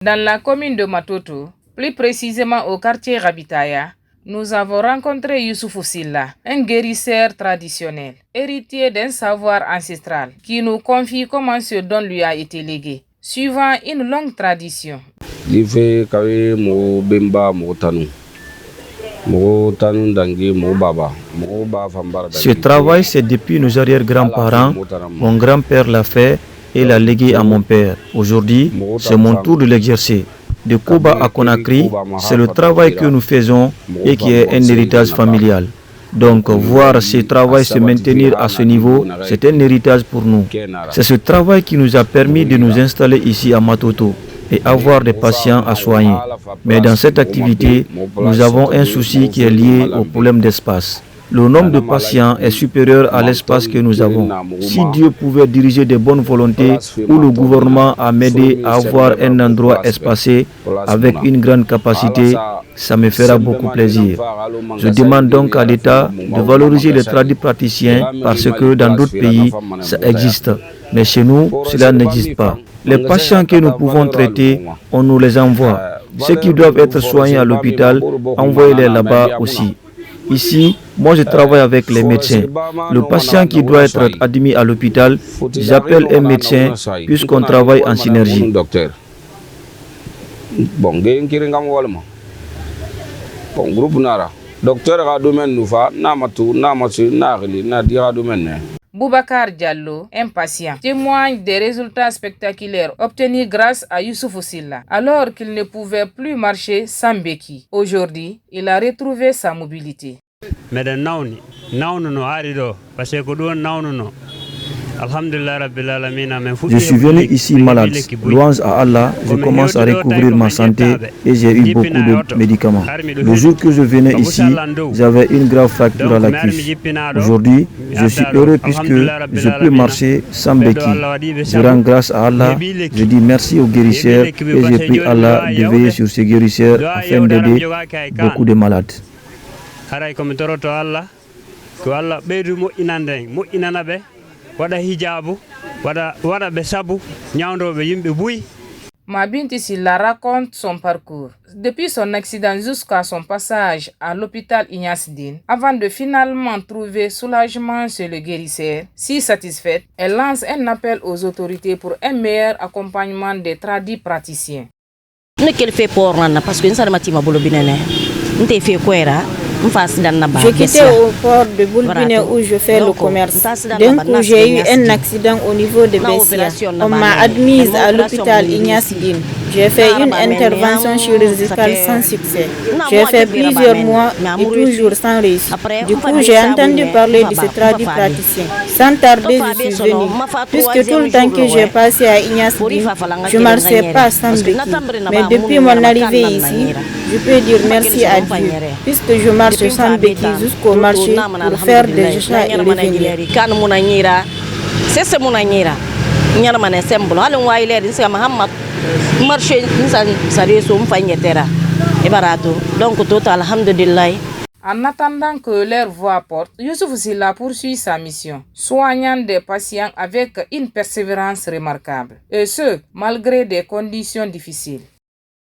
Dans la commune de Matoto, plus précisément au quartier Rabitaya, nous avons rencontré Youssoufou Silla, un guérisseur traditionnel, héritier d'un savoir ancestral, qui nous confie comment ce don lui a été légué, suivant une longue tradition. Ce travail, c'est depuis nos arrière-grands-parents. Mon grand-père l'a fait et l'a légué à mon père. Aujourd'hui, c'est mon tour de l'exercer. De Koba à Conakry, c'est le travail que nous faisons et qui est un héritage familial. Donc, voir ce travail se maintenir à ce niveau, c'est un héritage pour nous. C'est ce travail qui nous a permis de nous installer ici à Matoto et avoir des patients à soigner. Mais dans cette activité, nous avons un souci qui est lié au problème d'espace. Le nombre de patients est supérieur à l'espace que nous avons. Si Dieu pouvait diriger de bonnes volontés ou le gouvernement a m'aider à avoir un endroit espacé avec une grande capacité, ça me fera beaucoup plaisir. Je demande donc à l'État de valoriser les tradipraticiens parce que dans d'autres pays, ça existe. Mais chez nous, cela n'existe pas. Les patients que nous pouvons traiter, on nous les envoie. Ceux qui doivent être soignés à l'hôpital, envoyez-les là-bas aussi. Ici, moi je travaille avec les médecins. Le patient qui doit être admis à l'hôpital, j'appelle un médecin puisqu'on travaille en synergie. Boubacar Diallo, impatient, témoigne des résultats spectaculaires obtenus grâce à Youssoufou Silla, alors qu'il ne pouvait plus marcher sans béquille. Aujourd'hui, il a retrouvé sa mobilité. Je suis venu ici malade. Louange à Allah, je commence à recouvrir ma santé et j'ai eu beaucoup de médicaments. Le jour que je venais ici, j'avais une grave fracture à la cuisse. Aujourd'hui, je suis heureux puisque je peux marcher sans béquille. Je rends grâce à Allah, je dis merci aux guérisseurs et je prie Allah de veiller sur ces guérisseurs afin d'aider beaucoup de malades. Mabinti Silla raconte son parcours. Depuis son accident jusqu'à son passage à l'hôpital Ignace Dine, avant de finalement trouver soulagement chez le guérisseur, si satisfaite, elle lance un appel aux autorités pour un meilleur accompagnement des tradipraticiens. Je quittais au port de Boulbine où je fais le commerce. D'un coup, j'ai eu un accident au niveau de Bessia. On m'a admise à l'hôpital Ignace Dine. J'ai fait une intervention chirurgicale sans succès. J'ai fait plusieurs mois et toujours sans réussite. Du coup, j'ai entendu parler de ce tradipraticien. Sans tarder, je suis venue. Puisque tout le temps que j'ai passé à Ignace Dine, je ne marchais pas sans béquille. Mais depuis mon arrivée ici, je peux dire merci à Dieu, puisque je marche sans béquille jusqu'au marché pour faire des achats et revenir. En attendant que leur voix porte, Youssoufou Silla poursuit sa mission, soignant des patients avec une persévérance remarquable, et ce, malgré des conditions difficiles.